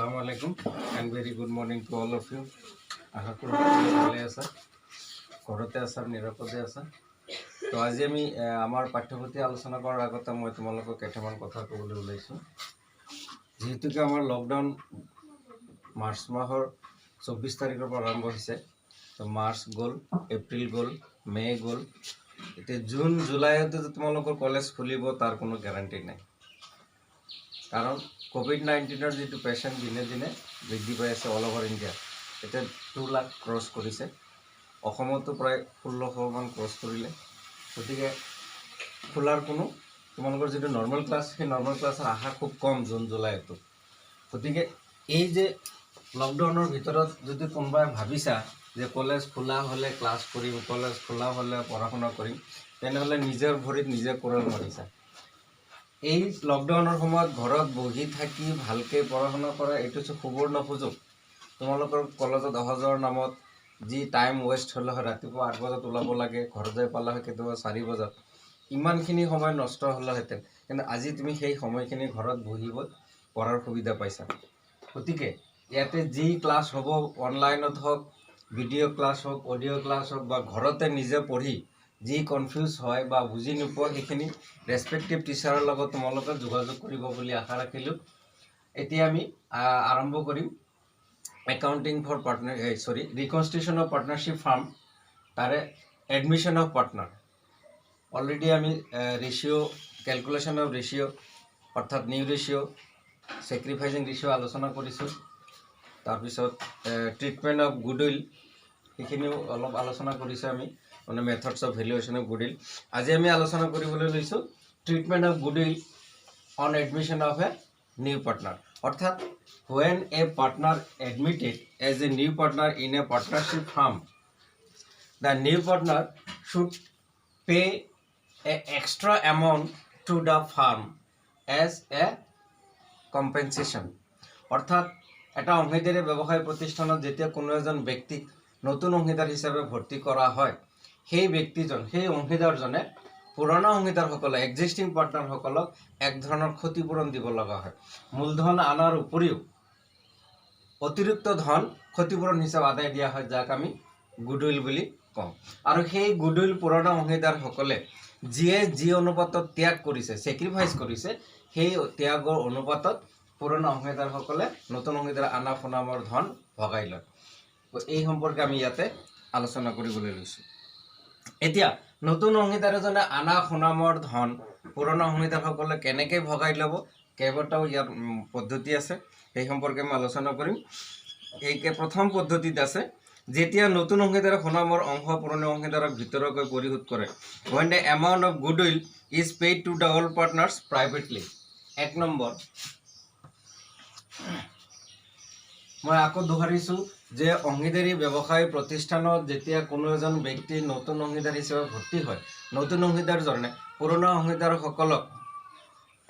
Assalamu alaikum and very good morning to all of you. আশা কৰো ভালে আছা, ঘৰতে আছা, নিৰাপদে আছা। তো আজি আমি আমাৰ পাঠ্যপুথি আলোচনা কৰাৰ আগতে মই তোমালোকক কেইটামান কথা ক'বলৈ ওলাইছোঁ। যেহেতুকে আমাৰ লকডাউন মাৰ্চ মাহৰ 24 তাৰিখৰ পৰা আৰম্ভ হৈছে। তো মাৰ্চ গ'ল, এপ্ৰিল গ'ল, মে গ'ল, এতিয়া জুন জুলাইতে তোমালোকৰ কলেজ খুলিব তাৰ কোনো গ্যাৰাণ্টি নাই। কাৰণ কোভিড-19 যিটো পেচেণ্ট দিনে দিনে বৃদ্ধি পাই আছে অল অভাৰ ইণ্ডিয়া, এতিয়া 2 লাখ ক্ৰছ কৰিছে, অসমতো প্ৰায় 1600 মান ক্ৰছ কৰিলে। গতিকে খোলাৰ কোনো তোমালোকৰ যিটো নৰ্মেল ক্লাছ, সেই নৰ্মেল ক্লাছৰ আশা খুব কম জুন জুলাইতো। গতিকে এই যে লকডাউনৰ ভিতৰত যদি কোনোবাই ভাবিছা যে কলেজ খোলা হ'লে ক্লাছ কৰিম, কলেজ খোলা হ'লে পঢ়া শুনা কৰিম, তেনেহ'লে নিজৰ ভৰিত নিজে কোৰাল মাৰিছা। এই লকডাউনৰ সময়ত ঘৰত বহি থাকি ভালকৈ পঢ়া শুনা কৰা এইটো হৈছে সুবৰ্ণ সুযোগ। তোমালোকৰ কলেজত অহা যোৱাৰ নামত যি টাইম ৱেষ্ট হ'লে হয়, ৰাতিপুৱা 8 বজাত ওলাব লাগে, ঘৰত যাই পালা হয় কেতিয়াবা 4 বজাত, ইমানখিনি সময় নষ্ট হ'লেহেঁতেন। কিন্তু আজি তুমি সেই সময়খিনি ঘৰত বহিব পঢ়াৰ সুবিধা পাইছা। গতিকে ইয়াতে যি ক্লাছ হ'ব, অনলাইনত হওক, ভিডিঅ' ক্লাছ হওক, অডিঅ' ক্লাছ হওক, বা ঘৰতে নিজে পঢ়ি যি কনফিউজ হয় বা বুজি নোপোৱা সেইখিনি ৰেচপেক্টিভ টিচাৰৰ লগত তোমালোকে যোগাযোগ কৰিব বুলি আশা ৰাখিলোঁ। এতিয়া আমি আৰম্ভ কৰিম accounting for partner reconstitution of partnership firm, তাৰে এডমিশ্যন অফ পাৰ্টনাৰ। অলৰেডি আমি ৰেচিঅ' কেলকুলেশ্যন অফ ৰেচিঅ' অৰ্থাৎ নিউ ৰেচিঅ', ছেক্ৰিফাইচিং ৰেচিঅ' আলোচনা কৰিছোঁ। তাৰপিছত ট্ৰিটমেণ্ট অফ গুডউইল, সেইখিনিও অলপ আলোচনা কৰিছোঁ আমি, মানে methods of valuation of goodwill. আজি আমি আলোচনা কৰিবলৈ লৈছোঁ treatment of goodwill on admission of a new partner. অৰ্থাৎ when a partner admitted as a new partner in a partnership firm, the new partner should pay an extra amount to the firm as a compensation. অৰ্থাৎ এটা অংশীদাৰী ব্যৱসায় প্ৰতিষ্ঠানত যেতিয়া কোনো এজন ব্যক্তিক নতুন অংশীদাৰ হিচাপে ভৰ্তি কৰা হয়, সেই ব্যক্তিজন, সেই অংশীদাৰজনে পুৰণা অংশীদাৰসকলক, এক্সিষ্টিং পাৰ্টনাৰসকলক এক ধৰণৰ ক্ষতিপূৰণ দিব লগা হয়। মূলধন আনাৰ উপৰিও অতিৰিক্ত ধন ক্ষতিপূৰণ হিচাপে আদায় দিয়া হয়, যাক আমি গুডউইল বুলি কওঁ। আৰু সেই গুডউইল পুৰণা অংশীদাৰসকলে যিয়ে যি অনুপাতত ত্যাগ কৰিছে, ছেক্ৰিফাইচ কৰিছে, সেই ত্যাগৰ অনুপাতত পুৰণা অংশীদাৰসকলে নতুন অংশীদাৰ আনা সুনামৰ ধন ভগাই লয়। এই সম্পৰ্কে আমি ইয়াতে আলোচনা কৰিবলৈ লৈছোঁ। এতিয়া নতুন অংশীদাৰ এজনে আনা সুনামৰ ধন পুৰণা অংশীদাৰসকলে কেনেকৈ ভগাই ল'ব, কেইবাটাও ইয়াৰ পদ্ধতি আছে, সেই সম্পৰ্কে আমি আলোচনা কৰিম। প্ৰথম পদ্ধতিত আছে যেতিয়া নতুন অংশীদাৰে সুনামৰ অংশ পুৰণি অংশীদাৰক ভিতৰকৈ পৰিশোধ কৰে, when the amount of goodwill is paid to the all partners privately. 1 number, মই আকৌ দোহাৰিছোঁ যে অংশীদাৰী ব্যৱসায় প্ৰতিষ্ঠানত যেতিয়া কোনো এজন ব্যক্তি নতুন অংশীদাৰ হিচাপে ভৰ্তি হয়, নতুন অংশীদাৰজনে পুৰণা অংশীদাৰসকলক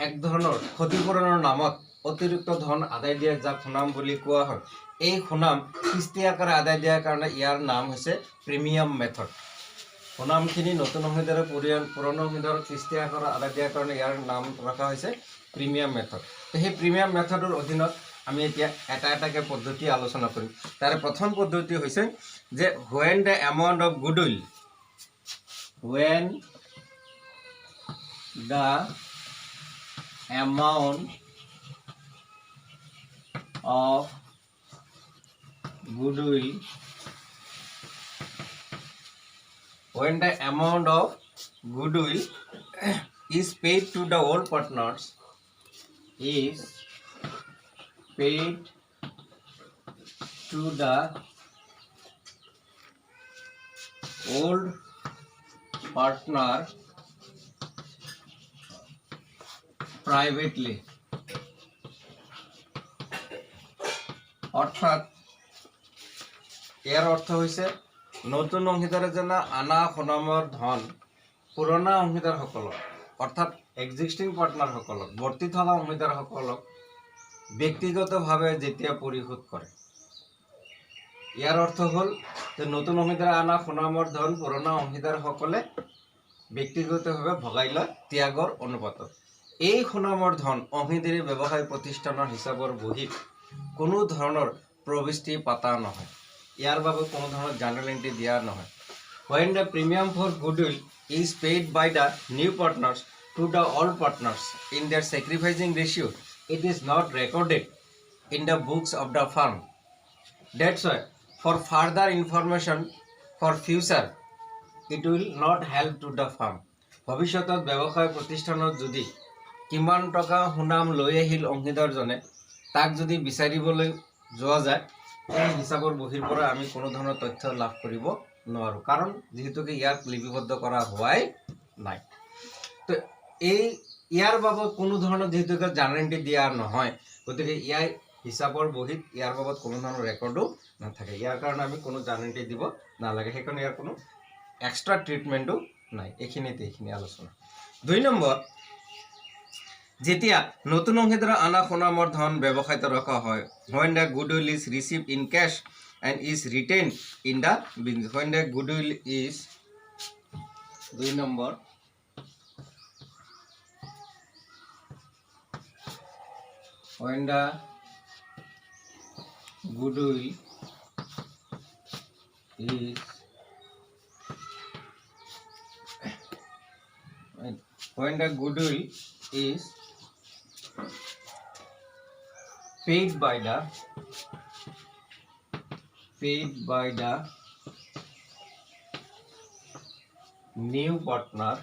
এক ধৰণৰ ক্ষতিপূৰণৰ নামত অতিৰিক্ত ধন আদায় দিয়ে, যাক সুনাম বুলি কোৱা হয়। এই সুনাম কিস্তি আকাৰে আদায় দিয়াৰ কাৰণে ইয়াৰ নাম হৈছে প্ৰিমিয়াম মেথড। সুনামখিনি নতুন অংশীদাৰে পুৰণা অংশীদাৰক কিস্তি আকাৰে আদায় দিয়াৰ কাৰণে ইয়াৰ নাম ৰখা হৈছে প্ৰিমিয়াম মেথড। তো সেই প্ৰিমিয়াম মেথডৰ অধীনত আমি এতিয়া এটা এটাকৈ পদ্ধতি আলোচনা কৰিম। তাৰে প্ৰথম পদ্ধতি হৈছে যে when the amount of goodwill, when the amount of goodwill, when the amount of goodwill is paid to the all partners, is paid to the old partner privately. অর্থাৎ ইয়াৰ অৰ্থ হৈছে নতুন অংশীদাৰ এজনে আনা সুনামৰ ধন পুৰণা অংশীদাৰসকলক, অৰ্থাৎ এক্সিষ্টিং পাৰ্টনাৰসকলক, ভৰ্তি থকা অংশীদাৰসকলক ব্যক্তিগতভাৱে যেতিয়া পৰিশোধ কৰে, ইয়াৰ অৰ্থ হ'ল যে নতুন অংশীদাৰে আনা সুনামৰ ধন পুৰণা অংশীদাৰসকলে ব্যক্তিগতভাৱে ভগাই লয় ত্যাগৰ অনুপাতত। এই সুনামৰ ধন অংশীদাৰী ব্যৱসায় প্ৰতিষ্ঠানৰ হিচাপৰ বহীত কোনো ধৰণৰ প্ৰবিষ্টি পাতা নহয়, ইয়াৰ বাবে কোনো ধৰণৰ জাৰ্নেল এন্ট্ৰি দিয়া নহয়। When the premium for goodwill is paid by the new partners to the old partners in their sacrificing ratio, it is not recorded in the books of the firm. That's why for further information for future it will not help to the firm. ভৱিষ্যতত ব্যৱসায় প্ৰতিষ্ঠানত যদি কিমান টকা সুনাম লৈ আহিল অংশীদাৰজনে তাক যদি বিচাৰিবলৈ যোৱা যায় এই হিচাপৰ বহিৰ পৰা আমি কোনো ধৰণৰ তথ্য লাভ কৰিব নোৱাৰো, কাৰণ যেহেতুকে ইয়াক লিপিবদ্ধ কৰা হোৱাই নাই। তো এই ইয়াৰ বাবদ কোনো ধৰণৰ যেহেতুকে জাৰ্নেল দিয়া নহয়, গতিকে ইয়াৰ হিচাপৰ বহিত ইয়াৰ বাবদ কোনো ধৰণৰ ৰেকৰ্ডো নাথাকে। ইয়াৰ কাৰণে আমি কোনো জাৰ্নেল দিব নালাগে, সেইকাৰণে ইয়াৰ কোনো এক্সট্ৰা ট্ৰিটমেণ্টো নাই। এইখিনি আলোচনা। 2 নম্বৰ, যেতিয়া নতুন অংশীদাৰৰ আনা সুনামৰ ধন ব্যৱসায়ত ৰখা হয়, when the goodwill is received in cash and is retained in the business. When the goodwill is 2 number, when the goodwill is paid by the new partner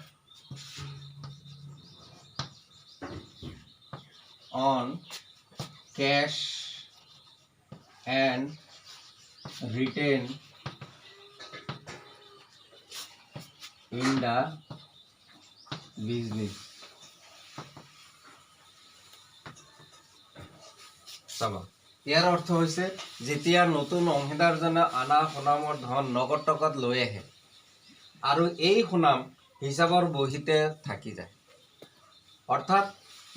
on cash and retain in the business. ইয়াৰ অৰ্থ হৈছে যেতিয়া নতুন অংশীদাৰজনে আনা সুনামৰ ধন নগদ টকাত লৈ আহে আৰু এই সুনাম হিচাপৰ বহিতে থাকি যায়, অৰ্থাৎ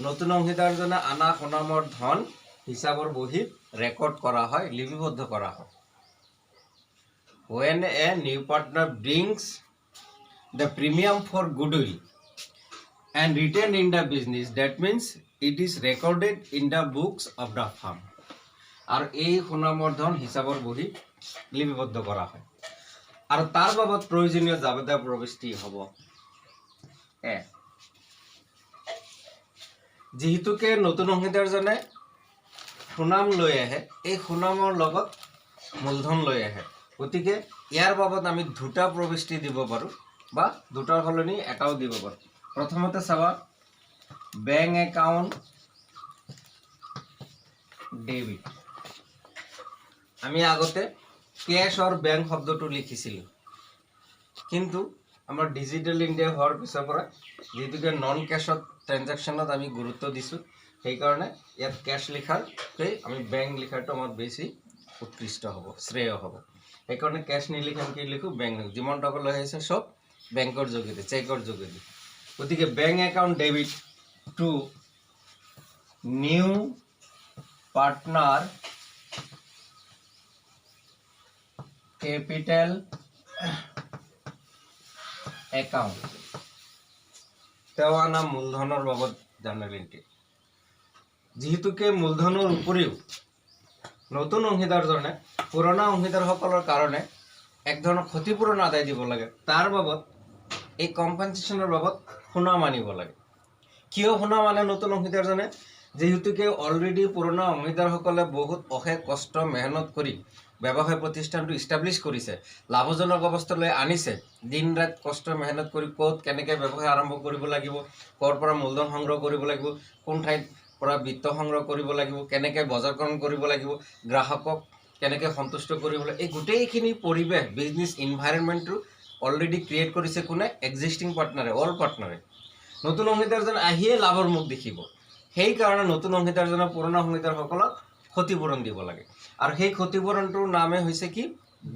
নতুন অংশীদাৰজনে আনা সুনামৰ ধন হিচাপৰ বহিত ৰেকৰ্ড কৰা হয়, লিপিবদ্ধ কৰা হয়। When a new partner brings the premium for goodwill and retained in the business, that means it is recorded in the books of the firm. আৰু এই সুনামৰ ধন হিচাপৰ বহি লিপিবদ্ধ কৰা হয় আৰু তাৰ বাবদ প্ৰয়োজনীয় যাৱতীয় প্ৰবিষ্টি হ'ব। যেহেতুকে নতুন অংশীদাৰজনে সুনাম লৈ আহে, এই সুনামৰ লগত মূলধন লৈ আহে, গতিকে ইয়াৰ বাবদ আমি 2টা প্ৰবিষ্টি দিব পাৰোঁ বা 2টাৰ সলনি এটাও দিব পাৰোঁ। প্ৰথমতে চাবা, বেংক একাউণ্ট ডেবিট। আমি আগতে কেশ আৰু বেংক শব্দটো লিখিছিলোঁ, কিন্তু আমাৰ ডিজিটেল ইণ্ডিয়া হোৱাৰ পিছৰ পৰা যেহেতুকে নন কেছত ট্ৰেনজেকশ্যনত আমি গুৰুত্ব দিছোঁ, সেইকাৰণে ইয়াত কেছ লিখাৰকৈ আমি বেংক লিখাটো আমাৰ বেছি উৎকৃষ্ট হ'ব, শ্ৰেয় হ'ব। সেইকাৰণে কেছ নিলিখি আমি কি লিখোঁ, বেংক। যিমান টকা লৈ আহিছে চব বেংকৰ যোগেদি, চেকৰ যোগেদি। গতিকে bank account debit to new partner capital account, তেওঁ আনা মূলধনৰ বাবদ জাৰ্নেল এন্ট্ৰি। যেহেতুকে মূলধনৰ উপৰিও নতুন অংশীদাৰজনে পুৰণা অংশীদাৰসকলৰ কাৰণে এক ধৰণৰ ক্ষতিপূৰণ আদায় দিব লাগে, তাৰ বাবদ এই কম্পেনচেশ্যনৰ বাবদ সুনাম আনিব লাগে। কিয় সুনাম আনে নতুন অংশীদাৰজনে? যেহেতুকে অলৰেডি পুৰণা অংশীদাৰসকলে বহুত অশেষ কষ্ট মেহনত কৰি ব্যৱসায় প্ৰতিষ্ঠানটো ইষ্টাব্লিছ কৰিছে, লাভজনক অৱস্থালৈ আনিছে। দিন ৰাত কষ্ট মেহনত কৰি ক'ত কেনেকৈ ব্যৱসায় আৰম্ভ কৰিব লাগিব, ক'ৰ পৰা মূলধন সংগ্ৰহ কৰিব লাগিব, কোন ঠাইত পৰা বিত্ত সংগ্ৰহ কৰিব লাগিব, কেনেকৈ বজাৰকৰণ কৰিব লাগিব, গ্ৰাহকক কেনেকৈ সন্তুষ্ট কৰিব লাগিব, এই গোটেইখিনি পৰিৱেশ বিজনেছ ইনভাইৰনমেণ্টটো অলৰেডি ক্ৰিয়েট কৰিছে কোনে? এক্সিষ্টিং পাৰ্টনাৰে, অল পাৰ্টনাৰে। নতুন অংশীদাৰজন আহিয়ে লাভৰ মুখ দেখিব, সেইকাৰণে নতুন অংশীদাৰজনে পুৰণা অংশীদাৰসকলক ক্ষতিপূৰণ দিব লাগে। আৰু সেই ক্ষতিপূৰণটোৰ নামে হৈছে কি?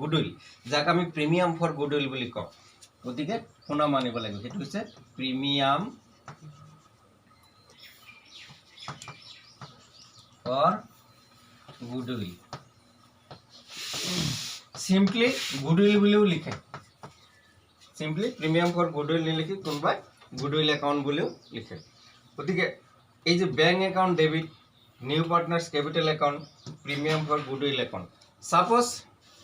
গুডউইল, যাক আমি প্ৰিমিয়াম ফৰ গুডউইল বুলি কওঁ। গতিকে সুনাম আনিব লাগিব, সেইটো হৈছে premium for goodwill. Simply goodwill বুলিও লিখে, সিম্পলি প্ৰিমিয়াম ফৰ গুডউইল নিলিখি কোনোবাই গুডউইল একাউণ্ট বুলিও লিখে। গতিকে এই যে bank account debit new partners capital account premium for goodwill account suppose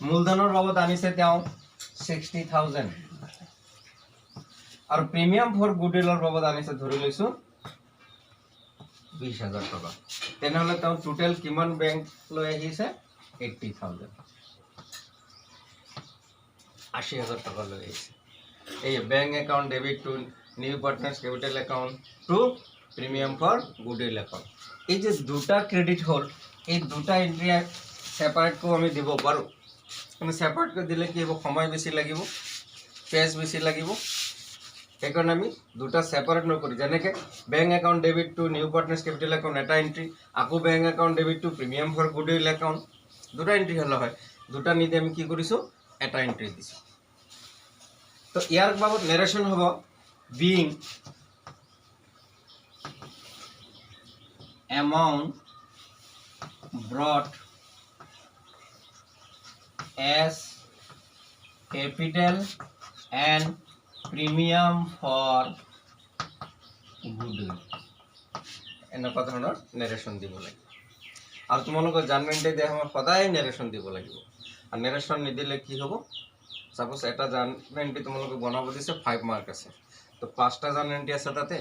মূলধনৰ বাবদ আনিছে তেওঁ 60,000 আৰু প্ৰিমিয়াম ফৰ গুডউইলৰ বাবদ আনিছে ধৰি লৈছো 20,000 টকা তেনেহলে তেওঁ টোটাল কিমান বেংক লৈ আহিছে 80,000 80,000 টকা লৈ আহিছে এই bank account debit to new partners capital account to premium for goodwill account এই যে দুটা ক্রেডিট হল এই দুটা এন্ট্রি সেপারেট কো আমি দিব পাৰো মানে সেপারেট করে দিলে কি হ'ব সময় বেশি লাগিব পেজ বেশি লাগিব এখন আমি দুটা সেপারেট নকৰি যেনেকে bank account debit to new partners capital account এটা এন্ট্রি আকো bank account debit two premium for goodwill account দুটা এন্ট্রি হল হয় দুটা নিতে আমি কি কৰিছো এটা এন্ট্ৰি দিছো তো ইয়াৰ বাবদ নারেশন হ'ব being amount brought as capital and premium for goodwill এনেকুৱা ধৰণৰ নাৰেশন দিব লাগে আৰু তোমালোকৰ জানমেন্টে দিয়া আমাৰ সদায় নাৰেশন দিব লাগিব আৰু নাৰেশন নিদিলে কি হ'ব সাপোজ এটা জানমেন্টে তোমালোকে বনাব দিছে 5 মার্ক আছে তো 5টা জানমেন্টে আছে তাতে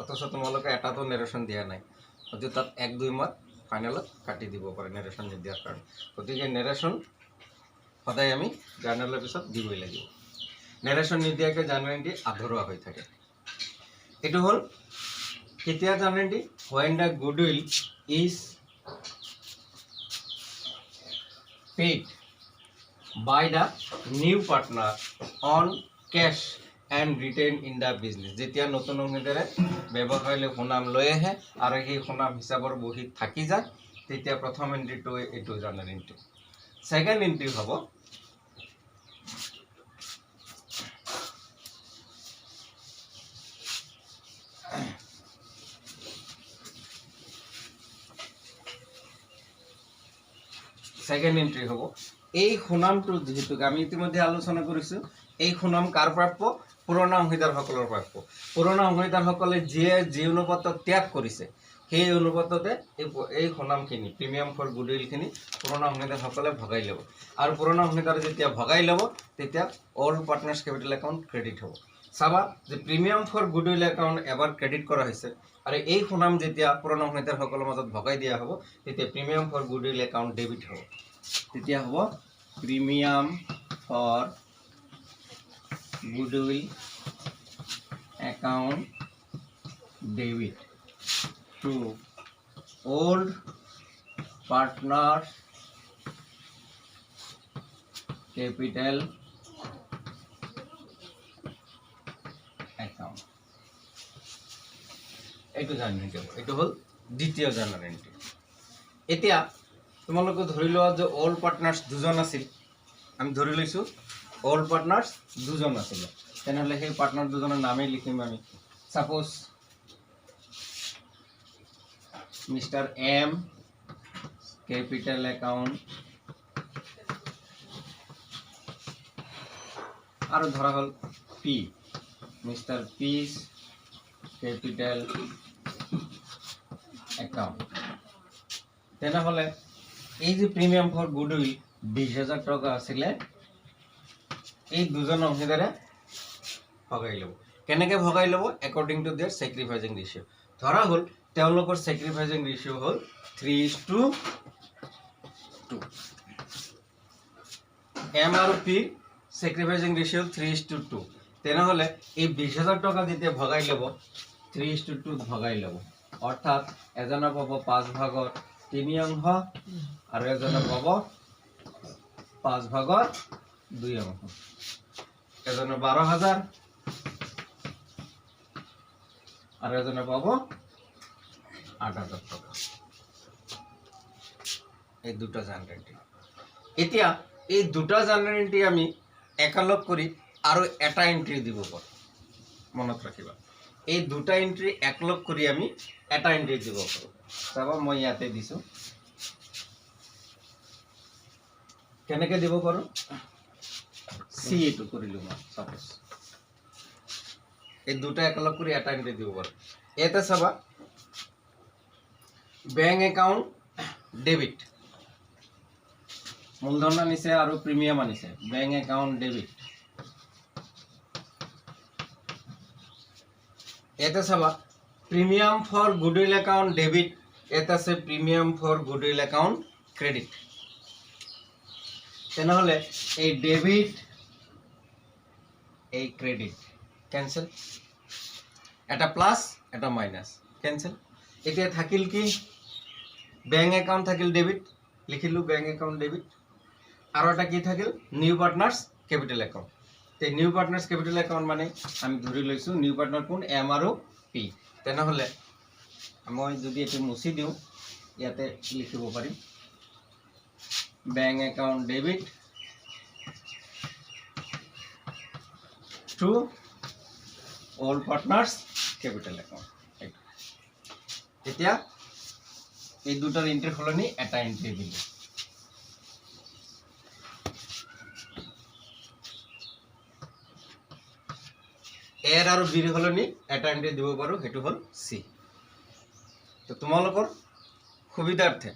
অথচ তোমালোকে এটাতো নারেশন দিয়া নাই যদি তাত 1-2 মার্ক ফাইনালত কাটি দিব পাৰে নাৰেশন নিদিয়াৰ কাৰণে গতিকে নাৰেশন সদায় আমি জাৰ্নালেৰ পিছত দিবই লাগিব নাৰেশন নিদিয়াকে জাৰ্নালটি আধৰুৱা হৈ থাকে এটো হল কেতিয়া জার্নালটি when the goodwill is paid by the new partner on cash and retain in the business যেতিয়া নতুন অংশীদাৰে ব্যৱসায়লৈ সুনাম লৈ আহে আৰু সেই সুনাম হিচাপৰ বহি থাকি যায় তেতিয়া প্ৰথম এন্ট্ৰিটো এটো জাৰ্নাল এন্ট্ৰি সেকেন্ড এন্ট্ৰি হ'ব সেকেন্ড এন্ট্ৰি হ'ব এই সুনামটো যেহেতু আমি ইতিমধ্যে আলোচনা কৰিছো এই সুনাম কাৰ প্ৰাপ্য পুৰণা অংশীদাৰসকলৰ প্ৰাপ্য পুৰণা অংশীদাৰসকলে যে অনুপাত ত্যাগ কৰিছে সেই অনুপাততে এই সুনামখিনি প্ৰিমিয়াম ফৰ গুডউইলখিনি পুৰণা অংশীদাৰসকলে ভগাই ল'ব আৰু পুৰণা অংশীদাৰে যেতিয়া ভগাই ল'ব তেতিয়া অল পাৰ্টনাৰ্স ক্যাপিটাল একাউন্ট ক্ৰেডিট হ'ব চাবা যে প্ৰিমিয়াম ফৰ গুডউইল একাউন্ট এবাৰ ক্ৰেডিট কৰা হৈছে আৰু এই সুনাম যেতিয়া পুৰণা অংশীদাৰসকলৰ মাজত ভগাই দিয়া হ'ব তেতিয়া premium for goodwill account debit হ'ব তেতিয়া হ'ব premium for goodwill account debit two old partners capital account এইটো জানি যাব এইটো হল দ্বিতীয় জার্নাল এন্ট্রি এতিয়া তোমালোকে ধৰি লোৱা যে অল পাৰ্টনাৰ্স দুজন আছিল আমি ধৰি লৈছো অল পাৰ্টনাৰ্স দুজন আছিল তেনেহলে সেই পাৰ্টনাৰ দুজনৰ নামে লিখিম আমি suppose Mr. M capital account আর ধরা হল P Mr. P's capital account তেনেহলে এই যে প্রিমিয়াম ফর গুডউইল 20,000 টাকা আছিল এই দুজন অংশীদারে ভগাই লব কেনেকে ভগাই লব according to their sacrificing ratio ধরা হল তেওঁলোকৰ স্যাক্ৰিফাইসিং ৰেশিও হল 3:2 M আৰু P স্যাক্রিফাইসিং রেশিও 3:2 তেনেহলে এই 20,000 টাকা যেতিয়া ভগাই লব 3:2 ভগাই লব অর্থাৎ এজনে পাব 5 ভাগৰ 3 অংশ আৰু এজনে পাব 5 ভাগৰ 2 অংশ এজনে 12,000 আর এজনে পাব 8,000 টাকা এই দুটা জার্নাল এন্ট্রি এতিয়া এই দুটা জার্নাল এন্ট্রি আমি একালগ কৰি আৰু এটা এন্ট্ৰি দিব পাৰো মনত ৰাখিবা এই দুটা এন্ট্ৰি একলগ কৰি আমি এটা এন্ট্ৰি দিব পাৰো চাবা মই ইয়াতে দিছো কেনেকে দিব পাৰো সি এটো কৰিলো মই সাপোজ এই দুটা একলগ কৰি এটা এন্ট্ৰি দিব পাৰো এটা চাবা বেংক একাউণ্ট ডেবিট, মূলধন আনিছে আৰু প্ৰিমিয়াম আনিছে। বেংক একাউণ্ট ডেবিট, ইয়াতে চাবা premium for goodwill account debit, ইয়াত আছে premium for goodwill account credit. তেনেহ'লে এই ডেবিট এই ক্রেডিট ক্যান্সেল, এটা প্লাস এটা মাইনাস ক্যান্সেল। এতিয়া থাকিল কি ব্যাংক একাউন্ট থাকিল ডেবিট, লিখিলো ব্যাংক একাউন্ট ডেবিট, আর এটা কি থাকিল নিউ পার্টনার্স ক্যাপিটাল একাউন্ট। তে নিউ পার্টনার্স ক্যাপিটাল একাউন্ট মানে আমি ধৰি লৈছো নিউ পাৰ্টনাৰ কোন এম আৰু পি। তেনেহ'লে মই যদি এটো মুছি দিওঁ ইয়াতে লিখিব পাৰিম bank account debit to all partners capital account। এতিয়া এই দুটাৰ এন্ট্ৰি হলনি এটা এন্ট্ৰি দিলে। এৰ আৰু বিৰ হলনি এটা এন্ট্ৰি দিব পাৰো, হেতু হল সি। তো তোমালোকৰ সুবিধাৰ্থে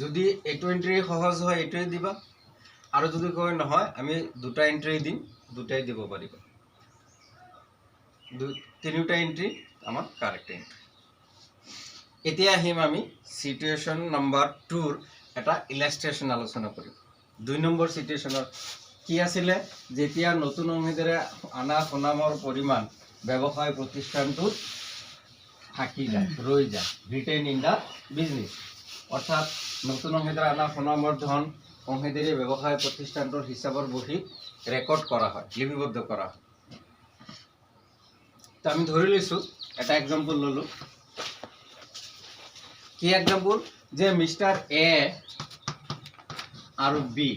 যদি এইটো এন্ট্ৰি সহজ হয় এইটোই দিবা, আৰু যদি কয় নহয় আমি দুটা এন্ট্ৰি দিম দুটাই দিব পাৰিবা। তিনিটা এন্ট্ৰি আমাৰ কাৰেক্ট এন্ট্ৰি। এতিয়া আহিম আমি সিচুৱেশ্যন নম্বৰ 2 এটা ইলাষ্ট্ৰেশ্যন আলোচনা কৰিম। 2 নম্বৰ সিচুৱেশ্যনৰ কি আছিলে, যেতিয়া নতুন অংশীদাৰে আনা সুনামৰ পৰিমাণ ব্যৱসায় প্ৰতিষ্ঠানটোত থাকি যায়, ৰৈ যায়, ৰিটেইন ইন দা বিজনেছ। অৰ্থাৎ নতুন অংশীদাৰে আনা সুনামৰ ধন অংশীদাৰী ব্যৱসায় প্ৰতিষ্ঠানটোৰ হিচাপৰ বহীত ৰেকৰ্ড কৰা হয়, লিপিবদ্ধ কৰা হয়। তো আমি ধৰে লৈছো এটা এক্সাম্পল ললো। কি এক্সাম্পল, যে মিস্টাৰ এ আৰু বি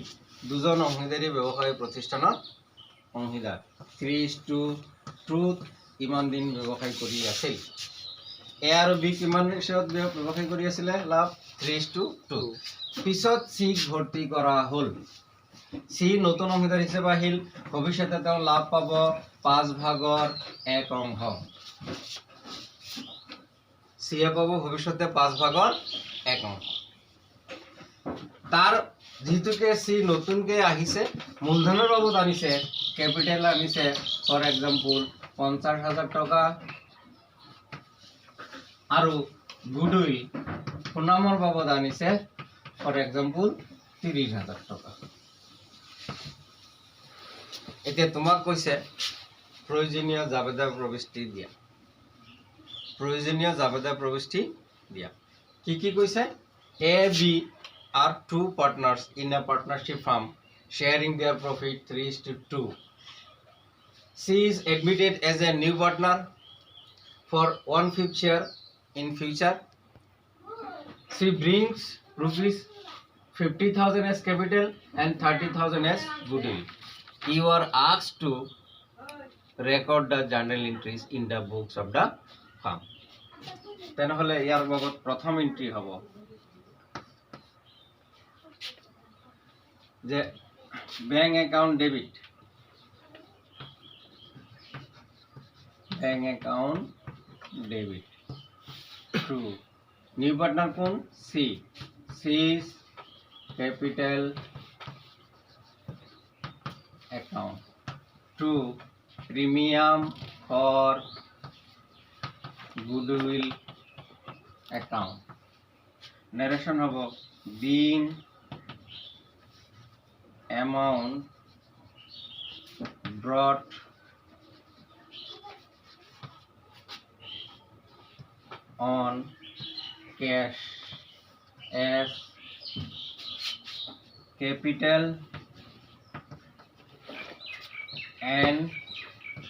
দুজন অংশীদাৰী ব্যৱসায় প্ৰতিষ্ঠানৰ অংশীদাৰ 3:2 ইমান দিন ব্যৱসায় কৰি আছিল। এ আৰু বি কিমান ৰেচিঅ'ত ব্যৱসায় কৰি আছিলে, লাভ 3:2। পিছত সি ভৰ্তি কৰা হ'ল, সি নতুন অংশীদার হিসেবে আহিল, ভবিষ্যতে তেওঁ লাভ পাব 5/1। সিয়ে পাব ভবিষ্যতে 5/1। তার যেহেতুকে সি নতুনকে আহিছে, মূলধনের বাবদ আনিছে, ক্যাপিটাল আনিছে ফর এক্সাম্পল 50,000 টকা, আৰু গুডউইল সুনামৰ বাবদ আনিছে ফর এক্সাম্পল 30,000 টকা। এতিয়া তোমাক কৈছে প্রয়োজনীয় জাবেদা প্রবিষ্টি দিয়া, প্রয়োজনীয় জাবেদা প্রবিষ্টি দিয়া। কি কি কৈছে, A B are two partners in a partnership firm sharing their profit 3:2. She is admitted as a new partner for 1/5 share in future. She brings rupees 50,000 as capital and 30,000 as goodwill. You are asked to record the journal entries in the books of the firm. তেনেহলে ইয়াৰ বাবদ প্ৰথম entry হ'ব যে bank account debit, bank account debit to new partner কোন সি, সি's capital account to premium for goodwill account. Narration হব being amount brought on cash as capital and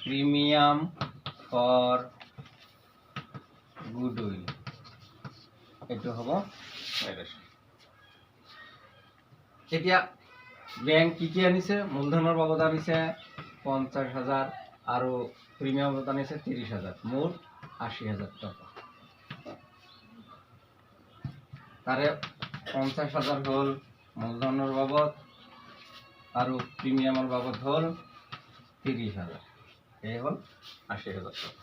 premium for goodwill. এটো হব narration। এতিয়া ব্যাংক কি কি আনিছে, মূলধনৰ বাবদ আনিছে 50,000 আৰু প্ৰিমিয়াম বাবদ আনিছে 30,000, মুঠ 80,000 টকা। তাৰে 50,000 হল মূলধনৰ বাবদ আৰু প্ৰিমিয়ামৰ বাবদ হল 30,000, এই হল 80,000 টকা।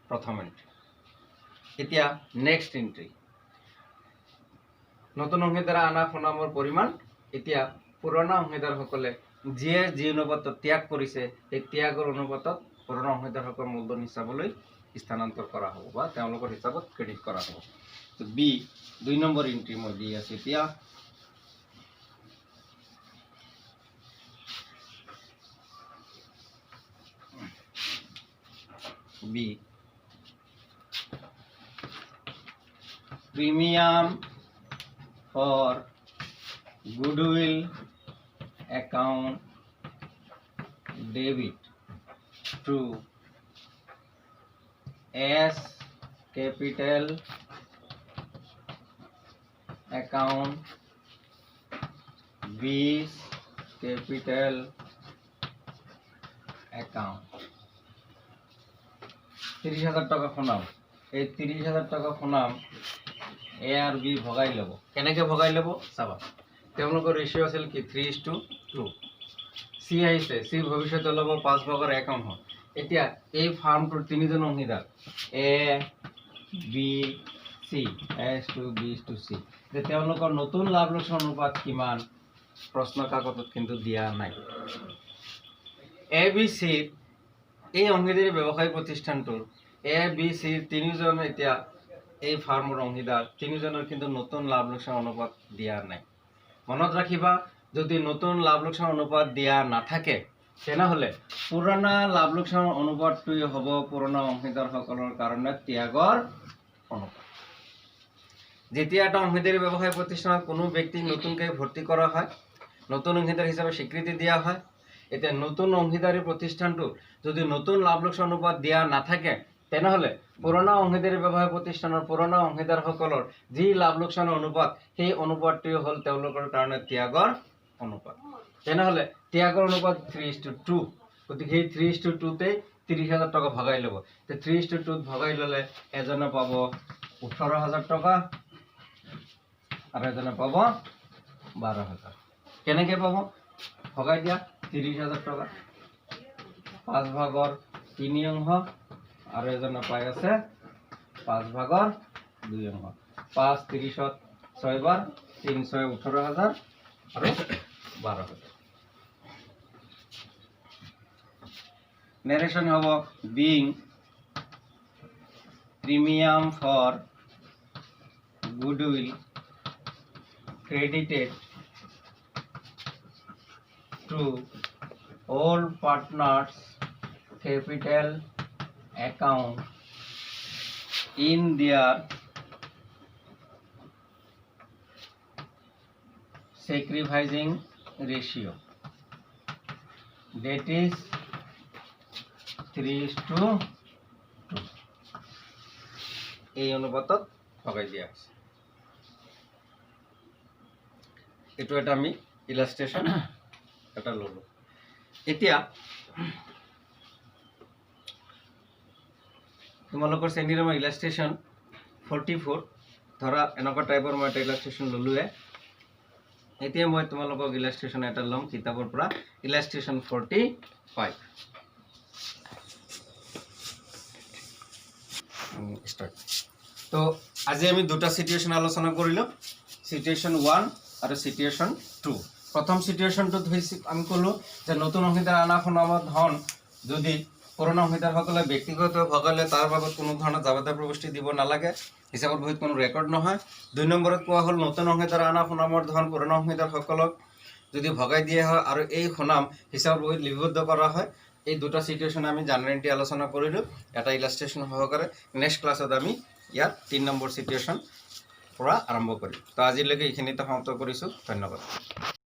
প্ৰথম এন্ট্ৰি। এতিয়া নেক্সট এন্ট্ৰি নতুন অংশীদাৰ আনা সুনামৰ পৰিমাণ এতিয়া পুৰণা অংশীদাৰসকলে যিয়ে যি অনুপাতত ত্যাগ কৰিছে এই ত্যাগৰ অনুপাতত পুৰণা অংশীদাৰসকলৰ মূলধন হিচাপলৈ স্থানান্তৰ কৰা হ'ব বা তেওঁলোকৰ হিচাপত ক্ৰেডিট কৰা হ'ব। তো বি 2 নম্বৰ এন্ট্ৰি মই দি আছো এতিয়া B premium for goodwill account debit to S capital account B capital account 30,000 টাকা খুনাম এই 30,000 টাকা খুনাম এ আর বি ভগাই লব কেনেকে ভগাই লব চাবা তেওঁলোকৰ ৰেশিও আছিল কি 3:2 সি আহিছে সি ভৱিষ্যতে লব 5/1 এতিয়া এই ফাৰ্মটোৰ তিনিজন অংশীদাৰ এ বি সি এস টু বি টু সি যে তেওঁলোকৰ নতুন লাভ লোকচান অনুপাত কিমান প্ৰশ্ন কাকতত কিন্তু দিয়া নাই। এ বি সি এই অংশীদাৰী ব্যৱসায়িক প্ৰতিষ্ঠানটোৰ এ বি সি তিনিজন এতিয়া এই ফাৰ্মৰ অংশীদাৰ তিনিজনৰ কিন্তু নতুন লাভ লোকচান অনুপাত দিয়া নাই। মনত ৰাখিবা যদি নতুন লাভ লোকচান অনুপাত দিয়া নাথাকে তেনেহলে পুৰণা লাভ লোকচান অনুপাতটোই হ'ব পুৰণা অংশীদাৰসকলৰ কাৰণে ত্যাগৰ অনুপাত। যেতিয়া এটা অংশীদাৰী ব্যৱসায় প্ৰতিষ্ঠানত কোনো ব্যক্তিক নতুনকৈ ভৰ্তি কৰা হয় নতুন অংশীদাৰ হিচাপে স্বীকৃতি দিয়া হয় এতিয়া নতুন অংশীদাৰী প্ৰতিষ্ঠানটো যদি নতুন লাভ লোকচান অনুপাত দিয়া নাথাকে তেনেহলে পুৰণা অংশীদাৰী ব্যৱসায় প্ৰতিষ্ঠানৰ পুৰণা অংশীদাৰসকলৰ যি লাভ লোকচানৰ অনুপাত সেই অনুপাতটোই হ'ল তেওঁলোকৰ কাৰণে ত্যাগৰ অনুপাত। তেনেহলে ত্যাগৰ অনুপাত 3:2 গতিকে সেই 3:2 তে 30,000 টাকা ভগাই ল'ব তে 3:2 ভগাই ল'লে এজনে পাব 18,000 টাকা আৰু এজনে পাব 12,000 কেনেকে পাব ভগাই দিয়া 30,000 টাকা 5/3 অংশ আৰু এজনে পাই আছে 5/2 অংশ 5 30ত 6 বাৰ 3 6 18,000 আৰু 12,000 narration হব being premium for goodwill credited to all partners capital account in their sacrificing ratio that is 3:2 এই অনুপাতত ভগাই দিয়া আছে। এটো এটা আমি ইলাস্ট্রেশন এটা ললো। এতিয়া তোমালোকৰ শ্ৰেণীৰ মই ইলাস্ট্ৰেশন 44 ধৰা এনেকুৱা টাইপৰ মই এটা ইলাস্ট্ৰেশন ললোৱে এতিয়া মই তোমালোকক ইলাস্ট্ৰেশন এটা লম কিতাপৰ পৰা ইলাস্ট্ৰেশন 45 স্টাৰ্ট। তো আজি আমি দুটা সিচুয়েশন আলোচনা কৰিলো সিচুয়েশন 1 আৰু সিচুয়েশন 2। প্ৰথম সিচুয়েশনটো আমি কলো যে নতুন অংশীদাৰ আনা সুনামৰ ধন যদি পুৰণা অংশীদাৰসকলে ব্যক্তিগত ভগালে তাৰ বাবদ কোনো ধৰণৰ জাবাদা প্ৰৱৃষ্টি দিব নালাগে হিচাপত বহিত কোনো ৰেকৰ্ড নহয়। 2 নম্বৰত কোৱা হ'ল নতুন অংশীদাৰ আনা সুনামৰ ধন পুৰণা অংশীদাৰসকলক যদি ভগাই দিয়া হয় আৰু এই সুনাম হিচাপত বহিত লিপিবদ্ধ কৰা হয় এই দুটা সিচুয়েশন আমি জানুৱাৰীতে আলোচনা কৰিলো এটা ইলাস্ট্ৰেশন সহকাৰে। নেক্সট ক্লাছত আমি ইয়াত 3 নম্বৰ সিচুয়েশন পৰা আৰম্ভ কৰিম। তো আজিলৈকে এইখিনিতে সমাপ্ত কৰিছো। ধন্যবাদ।